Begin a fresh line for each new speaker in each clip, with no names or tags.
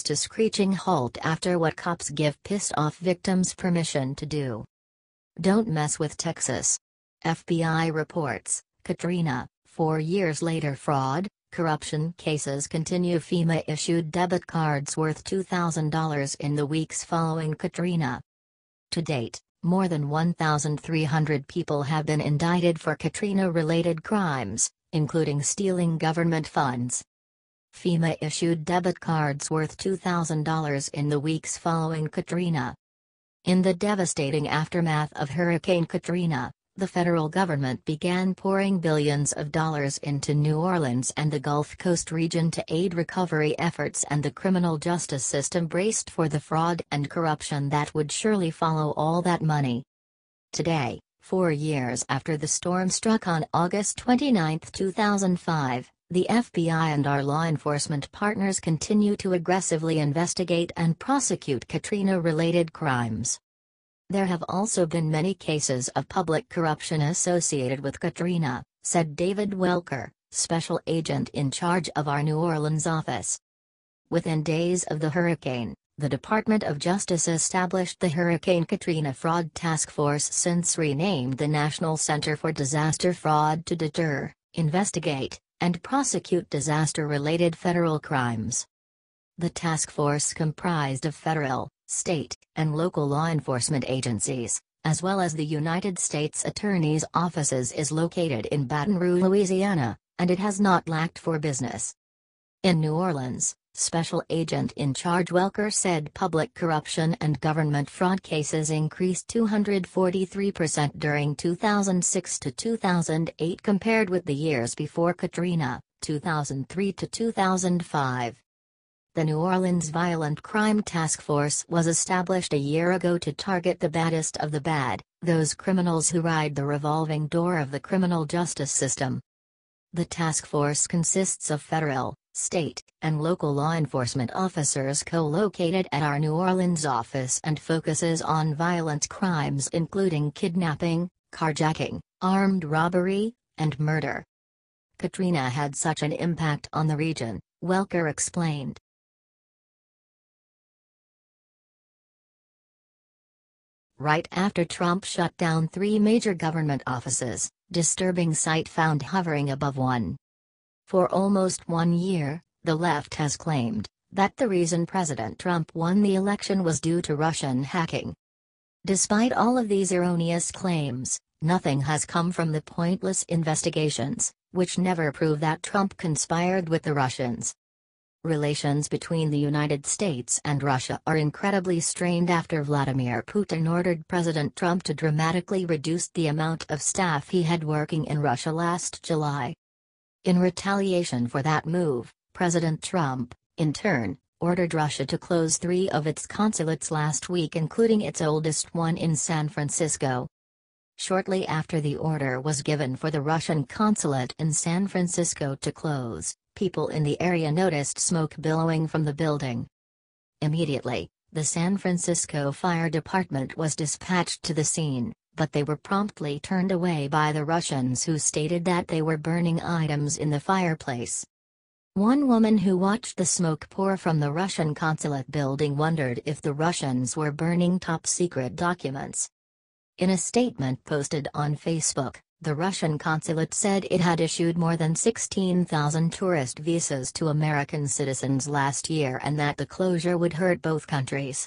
to screeching halt after what cops give pissed-off victims permission to do. Don't mess with Texas. FBI reports, Katrina, 4 years later fraud, corruption cases continue. FEMA issued debit cards worth $2,000 in the weeks following Katrina. To date, more than 1,300 people have been indicted for Katrina-related crimes, including stealing government funds. FEMA issued debit cards worth $2,000 in the weeks following Katrina. In the devastating aftermath of Hurricane Katrina, the federal government began pouring billions of dollars into New Orleans and the Gulf Coast region to aid recovery efforts, and the criminal justice system braced for the fraud and corruption that would surely follow all that money. Today, 4 years after the storm struck on August 29, 2005, the FBI and our law enforcement partners continue to aggressively investigate and prosecute Katrina-related crimes. There have also been many cases of public corruption associated with Katrina, said David Welker, special agent in charge of our New Orleans office. Within days of the hurricane, the Department of Justice established the Hurricane Katrina Fraud Task Force, since renamed the National Center for Disaster Fraud, to deter, investigate, and prosecute disaster-related federal crimes. The task force comprised of federal, state, and local law enforcement agencies, as well as the United States Attorney's offices, is located in Baton Rouge, Louisiana, and it has not lacked for business. In New Orleans, Special Agent in Charge Welker said public corruption and government fraud cases increased 243% during 2006 to 2008 compared with the years before Katrina, 2003 to 2005. The New Orleans Violent Crime Task Force was established a year ago to target the baddest of the bad, those criminals who ride the revolving door of the criminal justice system. The task force consists of federal, state, and local law enforcement officers co-located at our New Orleans office and focuses on violent crimes including kidnapping, carjacking, armed robbery, and murder. Katrina had such an impact on the region, Welker explained. Right after Trump shut down 3 major government offices, disturbing sight found hovering above one. For almost 1 year, the left has claimed that the reason President Trump won the election was due to Russian hacking. Despite all of these erroneous claims, nothing has come from the pointless investigations, which never prove that Trump conspired with the Russians. Relations between the United States and Russia are incredibly strained after Vladimir Putin ordered President Trump to dramatically reduce the amount of staff he had working in Russia last July. In retaliation for that move, President Trump, in turn, ordered Russia to close 3 of its consulates last week, including its oldest one in San Francisco. Shortly after the order was given for the Russian consulate in San Francisco to close, people in the area noticed smoke billowing from the building. Immediately, the San Francisco Fire Department was dispatched to the scene, but they were promptly turned away by the Russians, who stated that they were burning items in the fireplace. One woman who watched the smoke pour from the Russian consulate building wondered if the Russians were burning top-secret documents. In a statement posted on Facebook, the Russian consulate said it had issued more than 16,000 tourist visas to American citizens last year and that the closure would hurt both countries.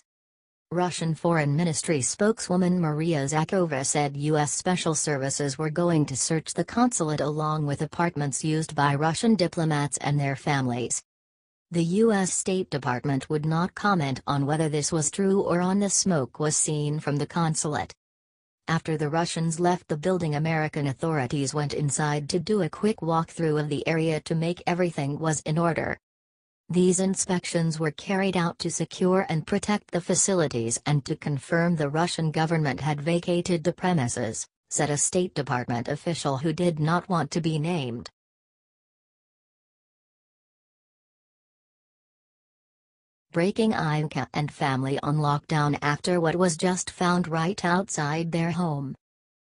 Russian Foreign Ministry spokeswoman Maria Zakharova said U.S. Special Services were going to search the consulate along with apartments used by Russian diplomats and their families. The U.S. State Department would not comment on whether this was true or on the smoke was seen from the consulate. After the Russians left the building, American authorities went inside to do a quick walkthrough of the area to make everything was in order. These inspections were carried out to secure and protect the facilities and to confirm the Russian government had vacated the premises, said a State Department official who did not want to be named. Breaking Ica and family on lockdown after what was just found right outside their home.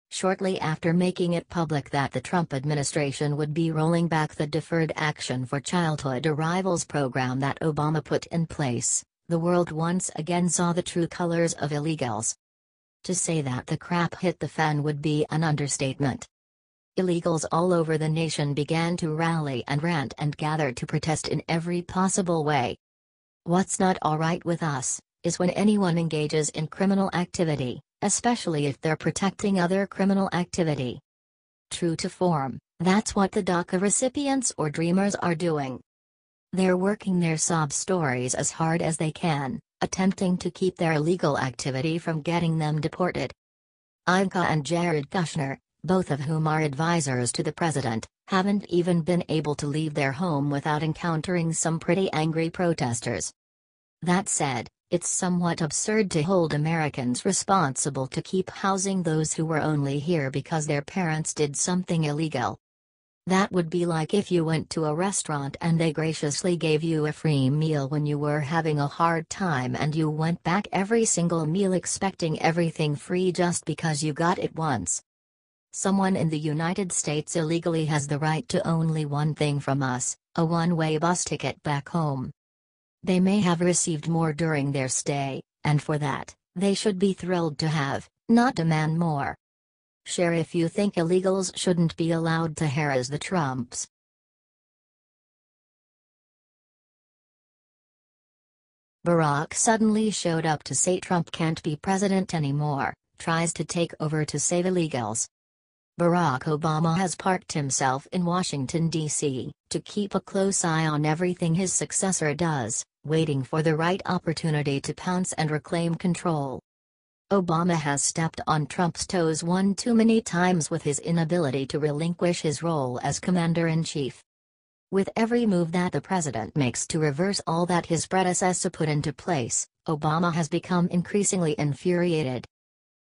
shortly after making it public that the Trump administration would be rolling back the Deferred Action for Childhood Arrivals program that Obama put in place. The world once again saw the true colors of illegals. To say that the crap hit the fan would be an understatement. Illegals all over the nation began to rally and rant and gather to protest in every possible way. What's not all right with us is when anyone engages in criminal activity, especially if they're protecting other criminal activity. True to form, that's what the DACA recipients or dreamers are doing. They're working their sob stories as hard as they can, attempting to keep their illegal activity from getting them deported. Ivanka and Jared Kushner, both of whom are advisors to the president, haven't even been able to leave their home without encountering some pretty angry protesters. That said, it's somewhat absurd to hold Americans responsible to keep housing those who were only here because their parents did something illegal. That would be like if you went to a restaurant and they graciously gave you a free meal when you were having a hard time and you went back every single meal expecting everything free just because you got it once. Someone in the United States illegally has the right to only one thing from us, a one-way bus ticket back home. They may have received more during their stay, and for that, they should be thrilled to have, not demand more. Share if you think illegals shouldn't be allowed to harass the Trumps. Barack suddenly showed up to say Trump can't be president anymore, tries to take over to save illegals. Barack Obama has parked himself in Washington, D.C., to keep a close eye on everything his successor does, waiting for the right opportunity to pounce and reclaim control. Obama has stepped on Trump's toes one too many times with his inability to relinquish his role as commander-in-chief. With every move that the president makes to reverse all that his predecessor put into place, Obama has become increasingly infuriated.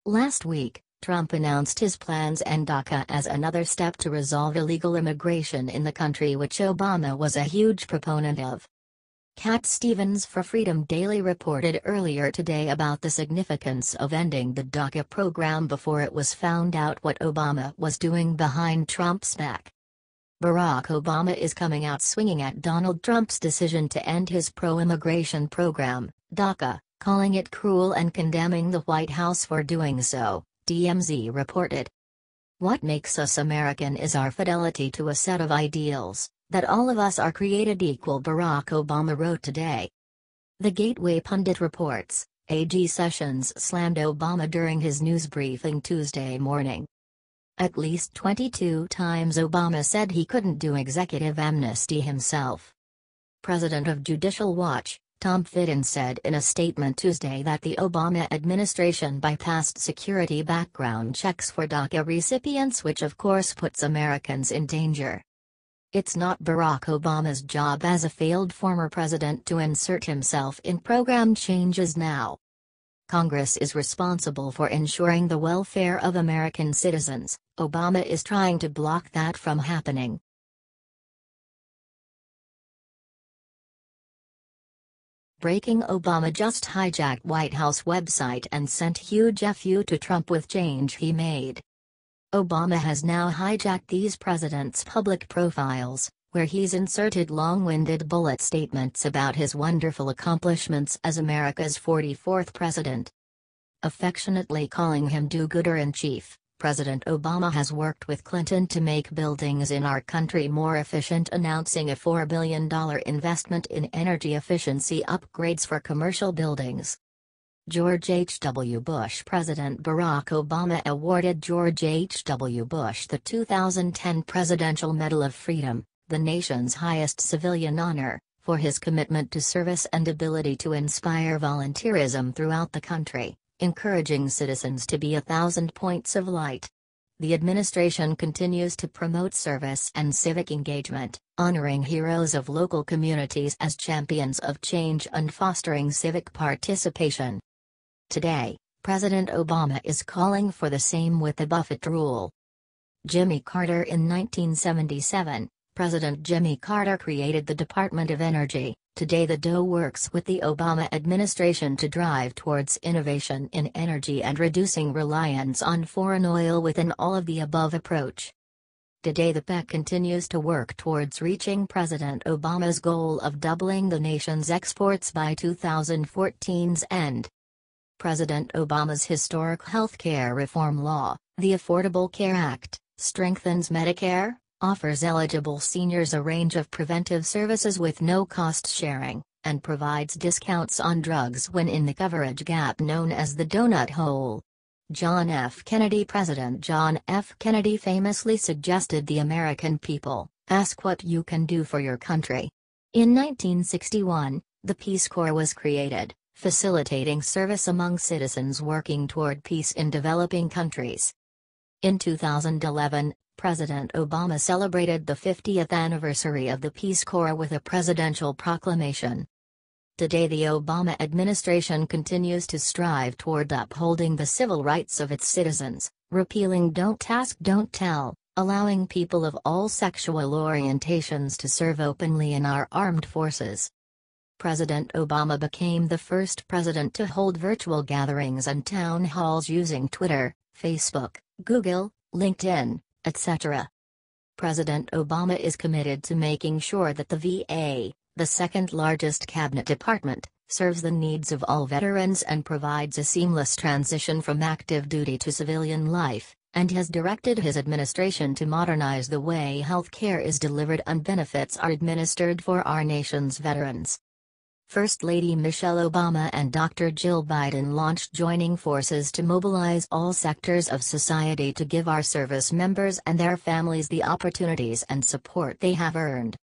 Last week, Trump announced his plans and DACA as another step to resolve illegal immigration in the country, which Obama was a huge proponent of. Cat Stevens for Freedom Daily reported earlier today about the significance of ending the DACA program before it was found out what Obama was doing behind Trump's back. Barack Obama is coming out swinging at Donald Trump's decision to end his pro-immigration program, DACA, calling it cruel and condemning the White House for doing so, TMZ reported. What makes us American is our fidelity to a set of ideals, that all of us are created equal, Barack Obama wrote today. The Gateway pundit reports, AG Sessions slammed Obama during his news briefing Tuesday morning. At least 22 times Obama said he couldn't do executive amnesty himself. President of Judicial Watch, Tom Fitton said in a statement Tuesday that the Obama administration bypassed security background checks for DACA recipients, which of course puts Americans in danger. It's not Barack Obama's job as a failed former president to insert himself in program changes now. Congress is responsible for ensuring the welfare of American citizens. Obama is trying to block that from happening. Breaking: Obama just hijacked White House website and sent huge FU to Trump with change he made. Obama has now hijacked these presidents' public profiles, where he's inserted long-winded bullet statements about his wonderful accomplishments as America's 44th president. Affectionately calling him do-gooder-in-chief, President Obama has worked with Clinton to make buildings in our country more efficient, announcing a $4 billion investment in energy efficiency upgrades for commercial buildings. George H.W. Bush. President Barack Obama awarded George H.W. Bush the 2010 Presidential Medal of Freedom, the nation's highest civilian honor, for his commitment to service and ability to inspire volunteerism throughout the country, encouraging citizens to be 1,000 points of light. The administration continues to promote service and civic engagement, honoring heroes of local communities as champions of change and fostering civic participation. Today, President Obama is calling for the same with the Buffett rule. Jimmy Carter. In 1977, President Jimmy Carter created the Department of Energy. Today the DOE works with the Obama administration to drive towards innovation in energy and reducing reliance on foreign oil with an all-of-the-above approach. Today the PEC continues to work towards reaching President Obama's goal of doubling the nation's exports by 2014's end. President Obama's historic health care reform law, the Affordable Care Act, strengthens Medicare, offers eligible seniors a range of preventive services with no cost sharing, and provides discounts on drugs when in the coverage gap known as the donut hole. John F. Kennedy President John F. Kennedy famously suggested the American people, ask what you can do for your country. In 1961, the Peace Corps was created, facilitating service among citizens working toward peace in developing countries. In 2011, President Obama celebrated the 50th anniversary of the Peace Corps with a presidential proclamation. Today the Obama administration continues to strive toward upholding the civil rights of its citizens, repealing Don't Ask, Don't Tell, allowing people of all sexual orientations to serve openly in our armed forces. President Obama became the first president to hold virtual gatherings and town halls using Twitter, Facebook, Google, LinkedIn, etc. President Obama is committed to making sure that the VA, the second largest cabinet department, serves the needs of all veterans and provides a seamless transition from active duty to civilian life, and has directed his administration to modernize the way health care is delivered and benefits are administered for our nation's veterans. First Lady Michelle Obama and Dr. Jill Biden launched joining forces to mobilize all sectors of society to give our service members and their families the opportunities and support they have earned.